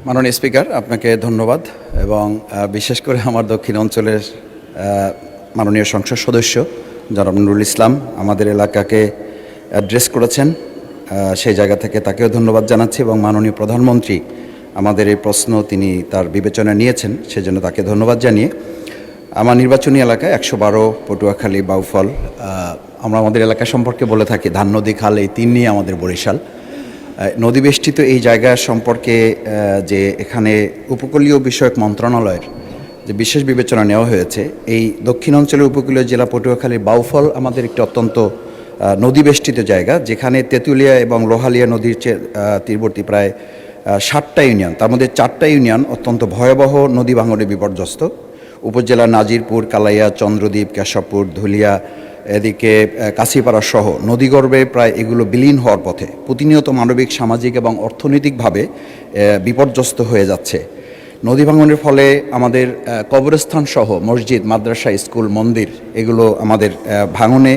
মাননীয় স্পিকার, আপনাকে ধন্যবাদ এবং বিশেষ করে আমার দক্ষিণ অঞ্চলের মাননীয় সংসদ সদস্য জনাব নুরুল ইসলাম আমাদের এলাকাকে অ্যাড্রেস করেছেন, সেই জায়গা থেকে তাকেও ধন্যবাদ জানাচ্ছি এবং মাননীয় প্রধানমন্ত্রী আমাদের এই প্রশ্ন তিনি তার বিবেচনায় নিয়েছেন, সেজন্য তাকে ধন্যবাদ জানিয়ে আমার নির্বাচনী এলাকায় ১১২ পটুয়াখালী বাউফল, আমরা আমাদের এলাকা সম্পর্কে বলে থাকি ধান নদী খাল, এই তিন নিয়ে আমাদের বরিশাল। নদীবেষ্টিত এই জায়গা সম্পর্কে যে এখানে উপকূলীয় বিষয়ক মন্ত্রণালয়ের যে বিশেষ বিবেচনা নেওয়া হয়েছে, এই দক্ষিণ অঞ্চলের উপকূলীয় জেলা পটুয়াখালীর বাউফল আমাদের একটি অত্যন্ত নদীবেষ্টিত জায়গা, যেখানে তেঁতুলিয়া এবং লোহালিয়া নদীর তীরবর্তী প্রায় 60টা ইউনিয়ন, তার মধ্যে 4টা ইউনিয়ন অত্যন্ত ভয়াবহ নদী ভাঙনে বিপর্যস্ত। উপজেলা নাজিরপুর, কালাইয়া, চন্দ্রদ্বীপ, কেশবপুর, ধুলিয়া, এদিকে কাশিপাড়া সহ নদীগর্ভে প্রায় এগুলো বিলীন হওয়ার পথে, প্রতিনিয়ত মানবিক, সামাজিক এবং অর্থনৈতিকভাবে বিপর্যস্ত হয়ে যাচ্ছে। নদী ভাঙনের ফলে আমাদের কবরস্থান সহ মসজিদ, মাদ্রাসা, স্কুল, মন্দির এগুলো আমাদের ভাঙনে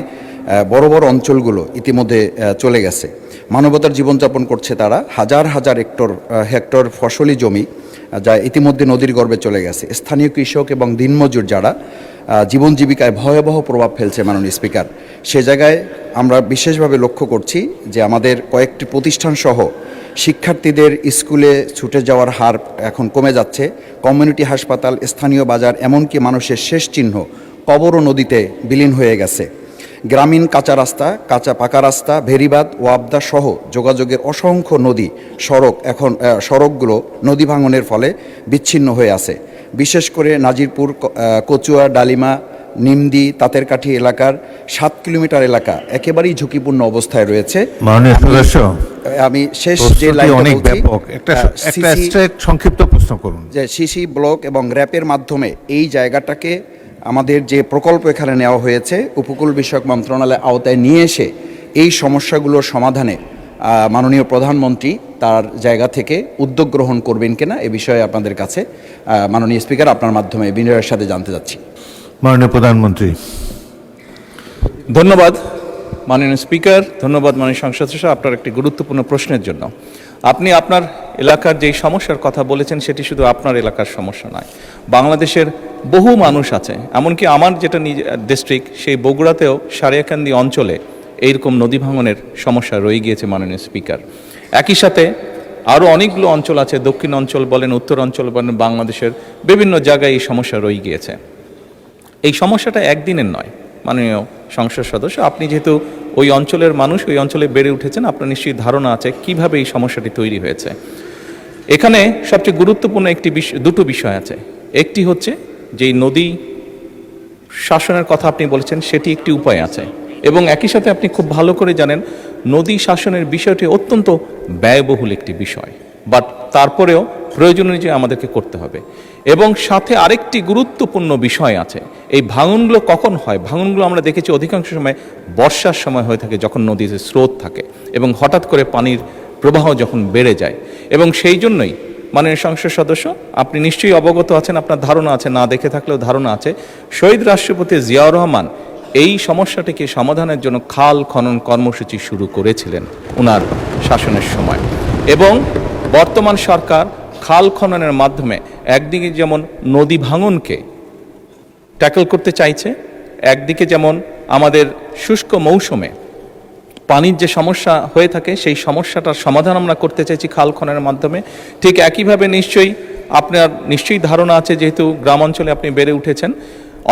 বড় বড় অঞ্চলগুলো ইতিমধ্যে চলে গেছে। মানবতার জীবনযাপন করছে তারা, হাজার হাজার হেক্টর ফসলি জমি যা ইতিমধ্যে নদীর গর্ভে চলে গেছে। স্থানীয় কৃষক এবং দিনমজুর যারা জীবন জীবিকায় ভয়াবহ প্রভাব ফেলছে মাননীয় স্পিকার, সে জায়গায় আমরা বিশেষভাবে লক্ষ্য করছি যে আমাদের কয়েকটি প্রতিষ্ঠান সহ শিক্ষার্থীদের স্কুলে ছুটে যাওয়ার হার এখন কমে যাচ্ছে। কমিউনিটি হাসপাতাল, স্থানীয় বাজার, এমনকি মানুষের শেষ চিহ্ন কবরও নদীতে বিলীন হয়ে গেছে। গ্রামীণ কাঁচা রাস্তা, কাঁচা পাকা রাস্তা, ভেরিবাঁধ, ওয়াবদা সহ যোগাযোগের অসংখ্য নদী সড়কগুলো নদী ভাঙনের ফলে বিচ্ছিন্ন হয়ে আছে। বিশেষ করে নাজিরপুর, কচুয়া, ডালিমা, নিমদি, তাঁতেরকাঠি এলাকার 7 কিলোমিটার এলাকা একেবারেই ঝুঁকিপূর্ণ অবস্থায় রয়েছে। আমি শেষ যে সংক্ষিপ্ত প্রশ্ন করুন যে সিসি ব্লক এবং র্যাপের মাধ্যমে এই জায়গাটাকে আমাদের যে প্রকল্প এখানে নেওয়া হয়েছে উপকূল বিষয়ক মন্ত্রণালয়ের আওতায় নিয়ে এসে এই সমস্যাগুলোর সমাধানে মাননীয় প্রধানমন্ত্রী তার জায়গা থেকে উদ্যোগ গ্রহণ করবেন কিনা এ বিষয়ে আপনাদের কাছে মাননীয় স্পিকার আপনার মাধ্যমে বিনয়ের সাথে জানতে চাচ্ছি। মাননীয় প্রধানমন্ত্রী। ধন্যবাদ মাননীয় স্পিকার, ধন্যবাদ মাননীয় সংসদ সদস্য আপনার একটি গুরুত্বপূর্ণ প্রশ্নের জন্য। আপনি আপনার এলাকার যেই সমস্যার কথা বলেছেন সেটি শুধু আপনার এলাকার সমস্যা নয়, বাংলাদেশের বহু মানুষ আছে, এমনকি আমার যেটা ডিস্ট্রিক্ট সেই বগুড়াতেও সারিয়াকান্দি অঞ্চলে এইরকম নদী ভাঙনের সমস্যা রয়ে গিয়েছে মাননীয় স্পিকার। একই সাথে আরও অনেকগুলো অঞ্চল আছে, দক্ষিণ অঞ্চল বলেন, উত্তর অঞ্চল বলেন, বাংলাদেশের বিভিন্ন জায়গায় এই সমস্যা রয়ে গিয়েছে। এই সমস্যাটা একদিনের নয় মাননীয় সংসদ সদস্য, আপনি যেহেতু ওই অঞ্চলের মানুষ, ওই অঞ্চলে বেড়ে উঠেছেন, আপনার নিশ্চয়ই ধারণা আছে কিভাবে এই সমস্যাটি তৈরি হয়েছে। এখানে সবচেয়ে গুরুত্বপূর্ণ দুটো বিষয় আছে। একটি হচ্ছে যে নদী শাসনের কথা আপনি বলেছেন, সেটি একটি উপায় আছে এবং একই সাথে আপনি খুব ভালো করে জানেন নদী শাসনের বিষয়টি অত্যন্ত ব্যয়বহুল একটি বিষয়, বাট তারপরেও প্রয়োজন অনুযায়ী আমাদেরকে করতে হবে। এবং সাথে আরেকটি গুরুত্বপূর্ণ বিষয় আছে, এই ভাঙনগুলো কখন হয়? ভাঙনগুলো আমরা দেখেছি অধিকাংশ সময় বর্ষার সময় হয়ে থাকে, যখন নদীতে স্রোত থাকে এবং হঠাৎ করে পানির প্রবাহ যখন বেড়ে যায়। এবং সেই জন্যই মাননীয় সংসদ সদস্য আপনি নিশ্চয়ই অবগত আছেন, আপনার ধারণা আছে, না দেখে থাকলেও ধারণা আছে, শহীদ রাষ্ট্রপতি জিয়াউর রহমান এই সমস্যাটিকে সমাধানের জন্য খাল খনন কর্মসূচি শুরু করেছিলেন ওনার শাসনের সময়। এবং বর্তমান সরকার খাল খননের মাধ্যমে একদিকে যেমন নদী ভাঙনকে ট্যাকল করতে চাইছে, একদিকে যেমন আমাদের শুষ্ক মৌসুমে পানির যে সমস্যা হয়ে থাকে সেই সমস্যাটার সমাধান আমরা করতে চাইছি খাল খননের মাধ্যমে। ঠিক একইভাবে আপনার নিশ্চয়ই ধারণা আছে, যেহেতু গ্রাম অঞ্চলে আপনি বেড়ে উঠেছেন,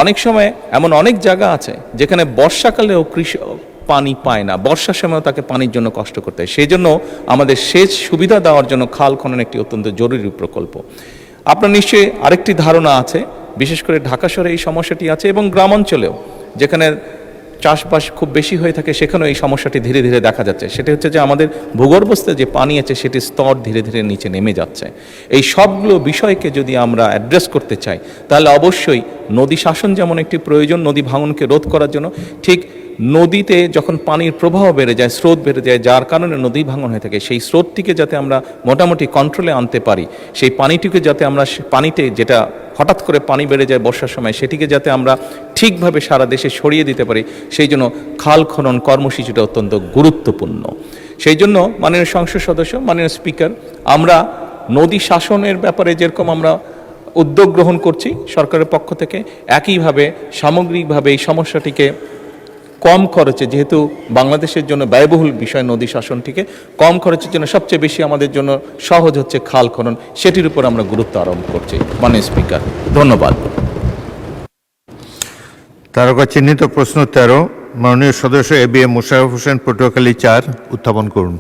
অনেক সময় এমন অনেক জায়গা আছে যেখানে বর্ষাকালেও কৃষক পানি পায় না, বর্ষার সময়ও তাকে পানির জন্য কষ্ট করতে হয়। সেই জন্য আমাদের সেচ সুবিধা দেওয়ার জন্য খাল খনন একটি অত্যন্ত জরুরি প্রকল্প। আপনার নিশ্চয়ই আরেকটি ধারণা আছে, বিশেষ করে ঢাকা শহরে এই সমস্যাটি আছে এবং গ্রাম অঞ্চলেও যেখানে চাষবাস খুব বেশি হয়ে থাকে সেখানেও এই সমস্যাটি ধীরে ধীরে দেখা যাচ্ছে। সেটি হচ্ছে যে আমাদের ভূগর্ভস্থ যে পানি আছে সেটির স্তর ধীরে ধীরে নিচে নেমে যাচ্ছে। এই সবগুলো বিষয়কে যদি আমরা অ্যাড্রেস করতে চাই তাহলে অবশ্যই নদী শাসন যেমন একটি প্রয়োজন নদী ভাঙনকে রোধ করার জন্য, ঠিক নদীতে যখন পানির প্রবাহ বেড়ে যায়, স্রোত বেড়ে যায়, যার কারণে নদী ভাঙন হয়ে থাকে, সেই স্রোতটিকে যাতে আমরা মোটামুটি কন্ট্রোলে আনতে পারি, সেই পানিটিকে যাতে আমরা পানিতে যেটা হঠাৎ করে পানি বেড়ে যায় বর্ষার সময় সেটিকে যাতে আমরা ঠিকভাবে সারা দেশে ছড়িয়ে দিতে পারি, সেই জন্য খাল খনন কর্মসূচিটা অত্যন্ত গুরুত্বপূর্ণ। সেই জন্য মাননীয় সংসদ সদস্য, মাননীয় স্পিকার, আমরা নদী শাসনের ব্যাপারে যেরকম আমরা উদ্যোগ গ্রহণ করছি সরকারের পক্ষ থেকে, একইভাবে সামগ্রিকভাবে এই সমস্যাটিকে কম খরচে, যেহেতু বাংলাদেশের জন্য ব্যয়বহুল বিষয় নদী শাসনটিকে কম খরচের জন্য সবচেয়ে বেশি আমাদের জন্য সহজ হচ্ছে খাল খনন, সেটির উপর আমরা গুরুত্ব আরোপ করছি। মাননীয় স্পিকার, ধন্যবাদ। তারকা চিহ্নিত প্রশ্ন 13, মাননীয় সদস্য A B M Mosharraf Hossain, Patuakhali 4 উত্থাপন করুন।